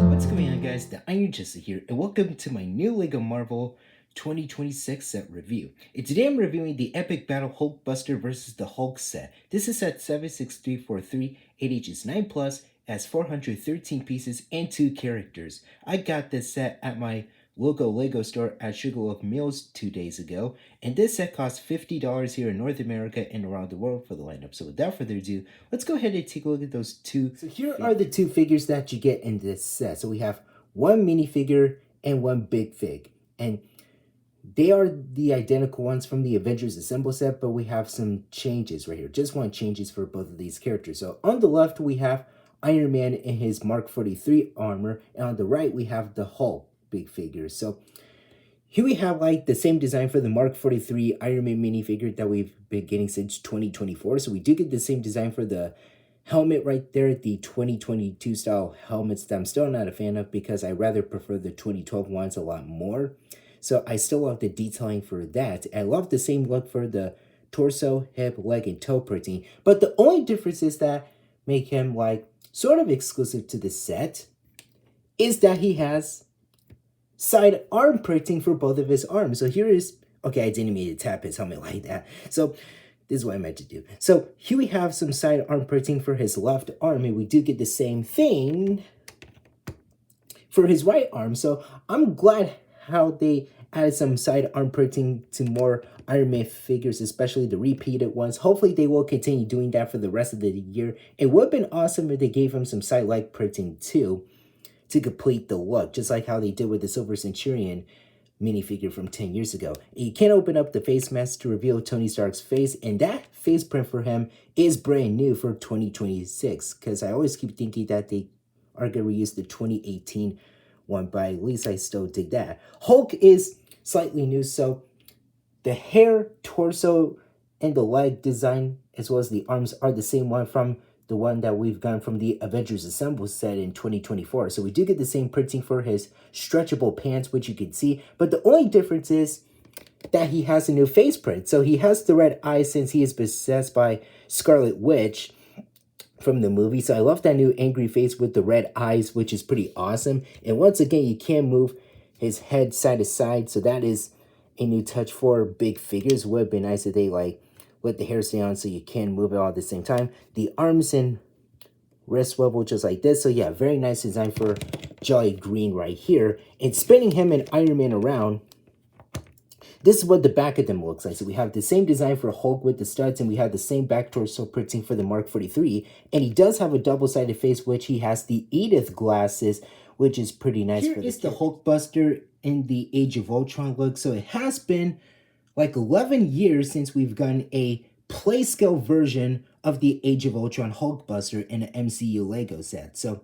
What's going on, guys? The Iron Jester here, and welcome to my new LEGO Marvel 2026 set review. And today I'm reviewing the epic battle Hulkbuster versus the Hulk set. This is set 76343, 8 9 plus, has 413 pieces and 2 characters. I got this set at my local LEGO store at Sugarloaf Mills 2 days ago, and this set costs $50 here in North America and around the world for the lineup. So without further ado, let's go ahead and take a look at those two. So here are the two figures that you get in this set. So we have one minifigure and one big fig, and they are the identical ones from the Avengers Assemble set, but we have some changes right here. Just one changes for both of these characters. So on the left, we have Iron Man in his Mark 43 armor, and on the right, we have the Hulk big figure. So here we have like the same design for the Mark 43 Iron Man minifigure that we've been getting since 2024. So we do get the same design for the helmet right there, the 2022 style helmets that I'm still not a fan of because I rather prefer the 2012 ones a lot more. So I still love the detailing for that. I love the same look for the torso, hip, leg, and toe printing. But the only difference is that make him like sort of exclusive to the set is that he has side arm printing for both of his arms. So here is, okay, I didn't mean to tap his helmet like that. So this is what I meant to do. So here we have some side arm printing for his left arm, and we do get the same thing for his right arm. So I'm glad how they added some side arm printing to more Iron Man figures, especially the repeated ones. Hopefully they will continue doing that for the rest of the year. It would have been awesome if they gave him some side leg printing too, to complete the look, just like how they did with the Silver Centurion minifigure from 10 years ago. You can open up the face mask to reveal Tony Stark's face, and that face print for him is brand new for 2026, because I always keep thinking that they are going to reuse the 2018 one, but at least I still dig that. Hulk is slightly new, so the hair, torso, and the leg design, as well as the arms, are the same one from the one that we've gotten from the Avengers Assemble set in 2024. So we do get the same printing for his stretchable pants, which you can see. But the only difference is that he has a new face print. So he has the red eyes since he is possessed by Scarlet Witch from the movie. So I love that new angry face with the red eyes, which is pretty awesome. And once again, you can move his head side to side. So that is a new touch for big figures. Would have been nice if they like let the hair stay on so you can move it all at the same time. The arms and wrist swivel just like this. So yeah, very nice design for Jolly Green right here. And spinning him and Iron Man around, this is what the back of them looks like. So we have the same design for Hulk with the studs, and we have the same back torso printing for the Mark 43. And he does have a double-sided face, which he has the Edith glasses, which is pretty nice. Here is the Hulkbuster in the Age of Ultron look. So it has been like 11 years since we've gotten a play scale version of the Age of Ultron Hulkbuster in an MCU Lego set. So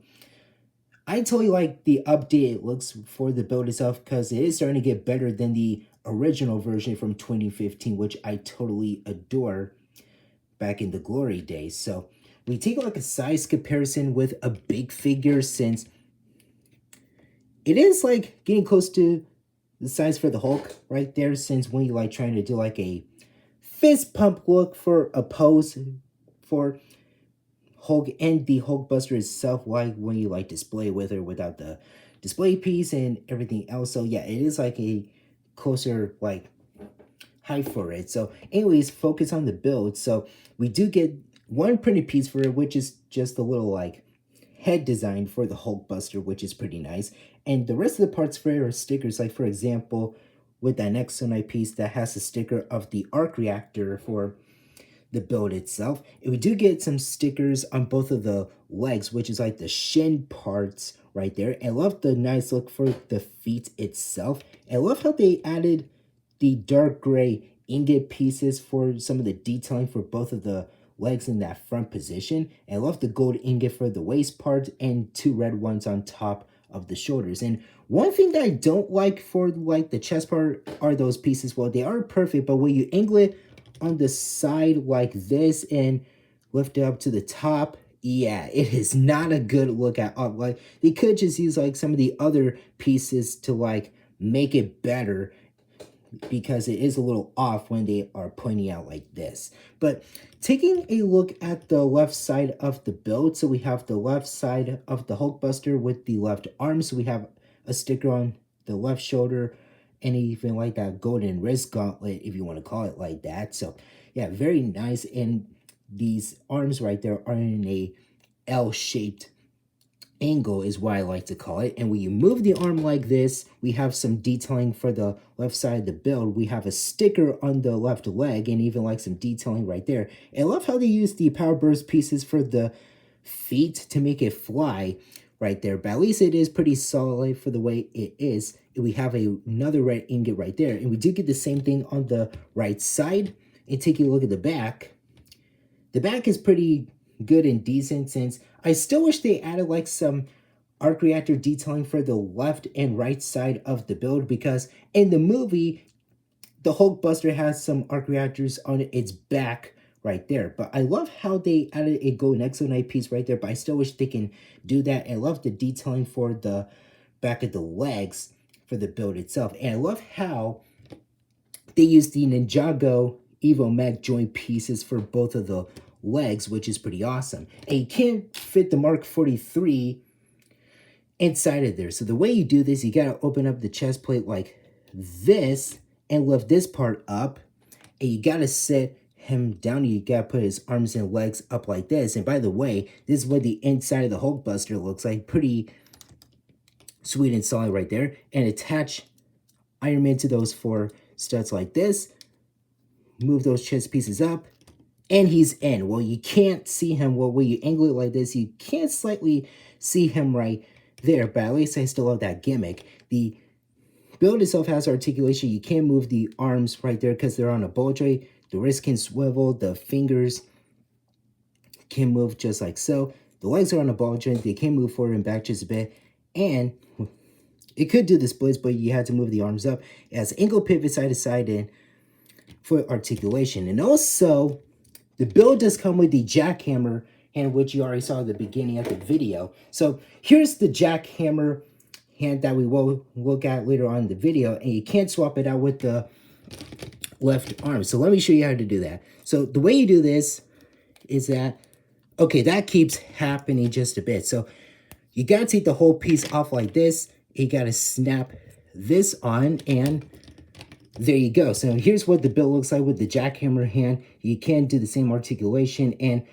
I totally like the updated looks for the build itself, because it is starting to get better than the original version from 2015, which I totally adore back in the glory days. So we take like a size comparison with a big figure, since it is like getting close to the size for the Hulk right there, since when you like trying to do like a fist pump look for a pose for Hulk and the Hulkbuster itself, like when you like display with or without the display piece and everything else. So yeah, it is like a closer like height for it. So anyways, focus on the build. So we do get one printed piece for it, which is just a little like head design for the Hulkbuster, which is pretty nice. And the rest of the parts for it are stickers, like for example, with that Nexonite piece that has a sticker of the arc reactor for the build itself. And we do get some stickers on both of the legs, which is like the shin parts right there. And I love the nice look for the feet itself. And I love how they added the dark gray ingot pieces for some of the detailing for both of the legs in that front position. And I love the gold ingot for the waist part and 2 red ones on top of the shoulders. And one thing that I don't like for like the chest part are those pieces. Well, they are perfect, but when you angle it on the side like this and lift it up to the top, yeah, it is not a good look at all. Like they could just use like some of the other pieces to like make it better. because it is a little off when they are pointing out like this. But taking a look at the left side of the build, so we have the left side of the Hulkbuster with the left arm. So we have a sticker on the left shoulder, and even like that golden wrist gauntlet, if you want to call it like that. So yeah, very nice. And these arms right there are in a L-shaped angle is what I like to call it. And when you move the arm like this, we have some detailing for the left side of the build. We have a sticker on the left leg and even like some detailing right there. And I love how they use the power burst pieces for the feet to make it fly right there. But at least it is pretty solid for the way it is. And we have another red ingot right there. And we do get the same thing on the right side. And taking a look at the back is pretty good and decent, since I still wish they added like some arc reactor detailing for the left and right side of the build, because in the movie the Hulkbuster has some arc reactors on its back right there. But I love how they added a gold Exonite piece right there, but I still wish they can do that. And I love the detailing for the back of the legs for the build itself. And I love how they use the Ninjago Evo Mag joint pieces for both of the legs, which is pretty awesome. And you can't fit the Mark 43 inside of there. So the way you do this, you gotta open up the chest plate like this and lift this part up. And you gotta sit him down. You gotta put his arms and legs up like this. And by the way, this is what the inside of the Hulkbuster looks like. Pretty sweet and solid right there. And attach Iron Man to those four studs like this. Move those chest pieces up, and he's in. Well, you can't see him. Well, when you angle it like this, you can't slightly see him right there, but at least I still love that gimmick. The build itself has articulation. You can't move the arms right there because they're on a ball joint. The wrist can swivel. The fingers can move just like so. The legs are on a ball joint. They can move forward and back just a bit. And it could do the splits, but you had to move the arms up. It has angle pivot side to side and for articulation. And also, the build does come with the jackhammer hand, which you already saw at the beginning of the video. So here's the jackhammer hand that we will look at later on in the video, and you can't swap it out with the left arm. So let me show you how to do that. So the way you do this is that, okay, that keeps happening just a bit. So you gotta take the whole piece off like this. You gotta snap this on, and there you go. So here's what the build looks like with the jackhammer hand. You can do the same articulation, and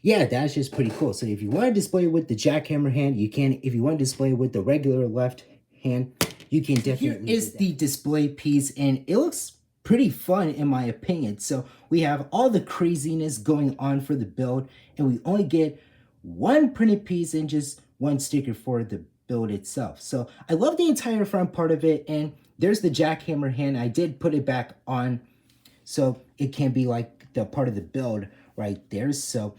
yeah, that's just pretty cool. So if you want to display it with the jackhammer hand, you can. If you want to display it with the regular left hand, you can definitely. Here is the display piece, and it looks pretty fun in my opinion. So we have all the craziness going on for the build, and we only get one printed piece and just one sticker for the build itself. So I love the entire front part of it, and there's the jackhammer hand. I did put it back on so it can be like the part of the build right there. So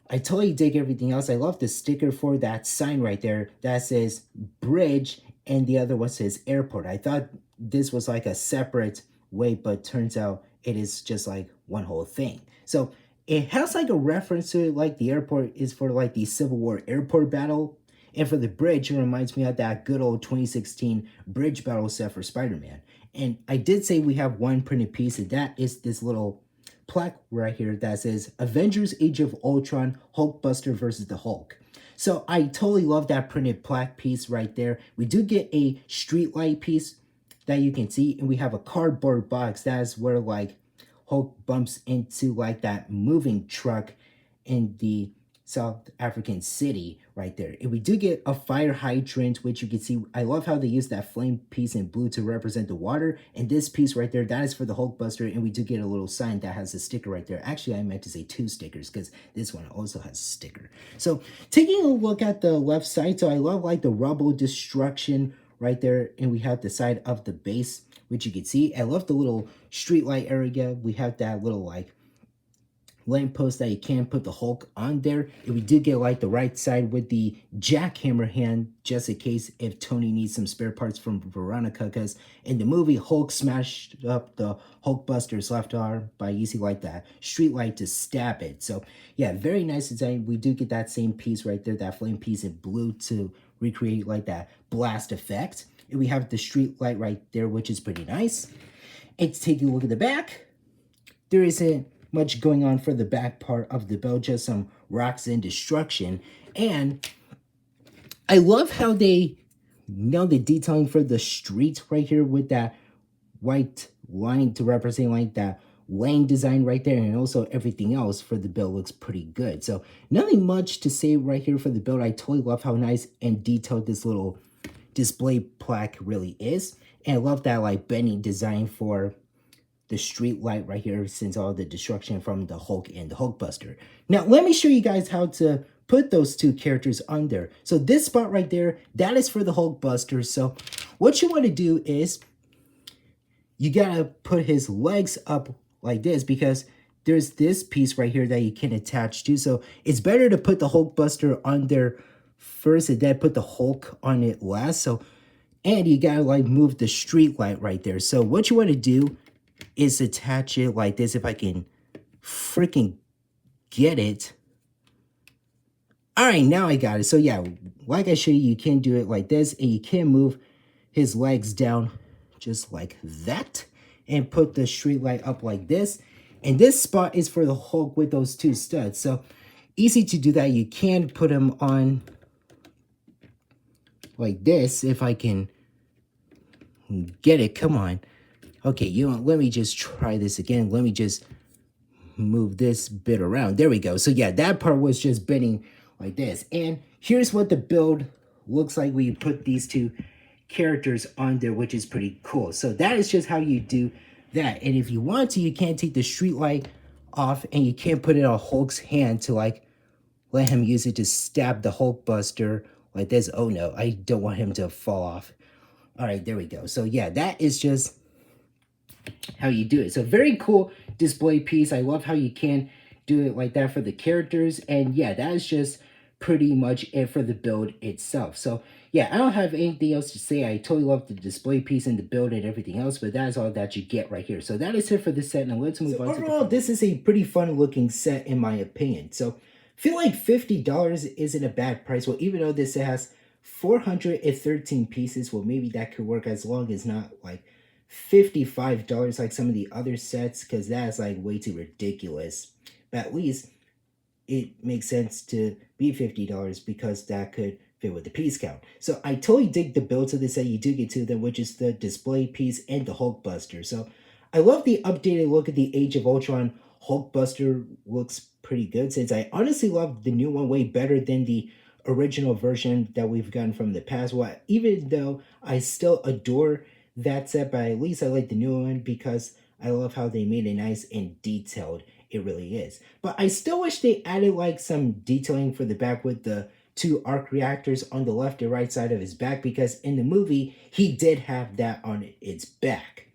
I totally dig everything else. I love the sticker for that sign right there that says bridge, and the other one says airport. I thought this was like a separate way, but turns out it is just like one whole thing. So it has like a reference to it, like the airport is for like the Civil War airport battle. And for the bridge, it reminds me of that good old 2016 bridge battle set for Spider-Man. And I did say we have one printed piece, and that is this little plaque right here that says Avengers Age of Ultron Hulkbuster versus the Hulk. So I totally love that printed plaque piece right there. We do get a street light piece that you can see, and we have a cardboard box. That is where like Hulk bumps into like that moving truck in the South African city right there. And we do get a fire hydrant, which you can see. I love how they use that flame piece in blue to represent the water. And this piece right there, that is for the Hulkbuster. And we do get a little sign that has a sticker right there. Actually, I meant to say two stickers because this one also has a sticker. So taking a look at the left side, so I love like the rubble destruction right there. And we have the side of the base, which you can see. I love the little street light area. We have that little like lamppost that you can put the Hulk on there. And we did get like the right side with the jackhammer hand, just in case if Tony needs some spare parts from Veronica, because in the movie Hulk smashed up the Hulkbuster's left arm by using like that street light to stab it. So yeah, very nice design. We do get that same piece right there, that flame piece in blue to recreate like that blast effect. And we have the street light right there, which is pretty nice. And to take a look at the back, there isn't much going on for the back part of the build, just some rocks and destruction. And I love how they nailed the detailing for the streets right here with that white line to represent like that lane design right there, and also everything else for the build looks pretty good. So nothing much to say right here for the build. I totally love how nice and detailed this little display plaque really is, and I love that like bending design for the street light right here, since all the destruction from the Hulk and the Hulkbuster. Now let me show you guys how to put those two characters on there. So this spot right there, that is for the Hulkbuster. So what you want to do is you gotta put his legs up like this, because there's this piece right here that you can attach to. So it's better to put the Hulkbuster on there first and then put the Hulk on it last. So, and you gotta like move the street light right there. So what you want to do is attach it like this. If I can freaking get it. All right, now I got it. So yeah, like I showed you, you can do it like this, and you can move his legs down just like that and put the street light up like this. And this spot is for the Hulk with those two studs. So easy to do that. You can put him on like this if I can get it. Come on. Okay, you know, let me just try this again. Let me just move this bit around. There we go. So yeah, that part was just bending like this. And here's what the build looks like when you put these two characters on there, which is pretty cool. So that is just how you do that. And if you want to, you can take the street light off and you can put it on Hulk's hand to like let him use it to stab the Hulkbuster like this. Oh no, I don't want him to fall off. All right, there we go. So yeah, that is just how you do it. So very cool display piece. I love how you can do it like that for the characters. And yeah, that is just pretty much it for the build itself. So yeah, I don't have anything else to say. I totally love the display piece and the build and everything else, but that is all that you get right here. So that is it for this set. Now let's move on. Overall, this is a pretty fun looking set in my opinion. So I feel like $50 isn't a bad price. Well, even though this set has 413 pieces, well, maybe that could work as long as not like $55 like some of the other sets, because that's like way too ridiculous. But at least it makes sense to be $50 because that could fit with the piece count. So I totally dig the builds of this set. You do get two of them, which is the display piece and the Hulkbuster. So I love the updated look at the Age of Ultron. Hulkbuster looks pretty good, since I honestly love the new one way better than the original version that we've gotten from the past. Well, even though I still adore that set, but at least I like the new one because I love how they made it nice and detailed. It really is. But I still wish they added like some detailing for the back with the two arc reactors on the left and right side of his back, because in the movie he did have that on its back.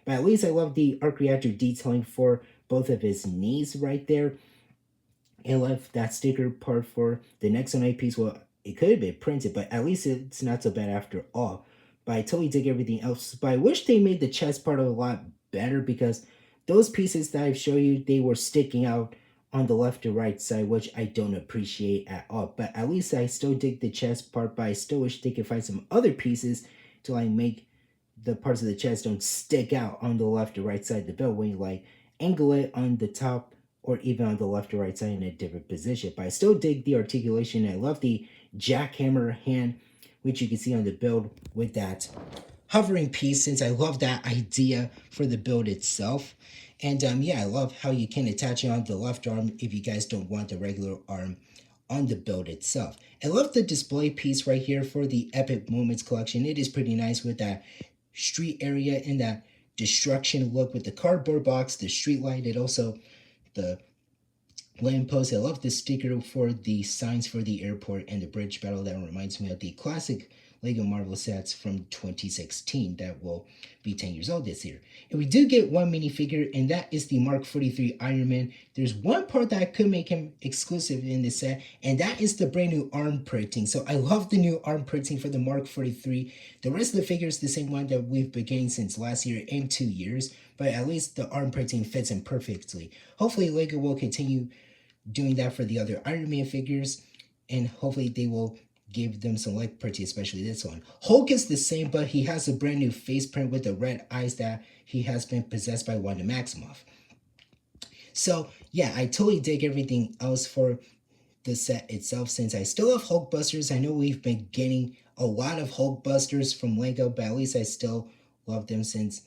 But at least I love the arc reactor detailing for both of his knees right there. And left that sticker part for the next on piece. Well, it could have been printed, but at least it's not so bad after all. But I totally dig everything else. But I wish they made the chest part a lot better, because those pieces that I've shown you, they were sticking out on the left or right side, which I don't appreciate at all. But at least I still dig the chest part, but I still wish they could find some other pieces to like make the parts of the chest don't stick out on the left or right side of the build when you like angle it on the top or even on the left or right side in a different position. But I still dig the articulation. I love the jackhammer hand, which you can see on the build with that hovering piece, since I love that idea for the build itself. And yeah, I love how you can attach it on the left arm if you guys don't want the regular arm on the build itself. I love the display piece right here for the Epic Moments collection. It is pretty nice with that street area and that destruction look with the cardboard box, the street light, and also the lamppost. I love the sticker for the signs for the airport and the bridge battle. That reminds me of the classic Lego Marvel sets from 2016 that will be 10 years old this year. And we do get one minifigure, and that is the Mark 43 Iron Man. There's one part that could make him exclusive in this set, and that is the brand new arm printing. So I love the new arm printing for the Mark 43. The rest of the figure is the same one that we've been getting since last year and 2 years, but at least the arm printing fits him perfectly. Hopefully Lego will continue doing that for the other Iron Man figures, and hopefully they will gave them some like pretty, especially this one. Hulk is the same, but he has a brand new face print with the red eyes that he has been possessed by Wanda Maximoff. So yeah, I totally dig everything else for the set itself. Since I still have Hulkbusters, I know we've been getting a lot of Hulkbusters from Lego, but at least I still love them since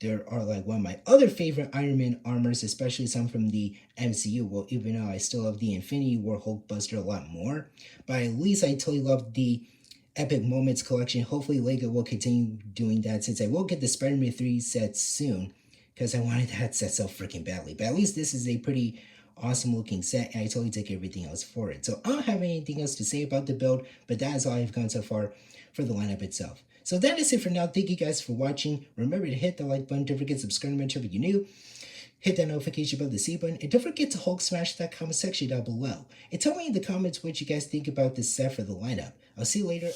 there are like one of my other favorite Iron Man armors, especially some from the MCU. Well, even though I still love the Infinity War Hulkbuster a lot more, but at least I totally love the Epic Moments collection. Hopefully, Lego will continue doing that since I will get the Spider-Man 3 set soon because I wanted that set so freaking badly. But at least this is a pretty awesome looking set, and I totally take everything else for it. So I don't have anything else to say about the build, but that is all I've gone so far for the lineup itself. So that is it for now. Thank you guys for watching. Remember to hit the like button. Don't forget to subscribe to my channel if you're new. Hit that notification bell, the C button, and don't forget to Hulk smash that comment section down below. And tell me in the comments what you guys think about this set for the lineup. I'll see you later.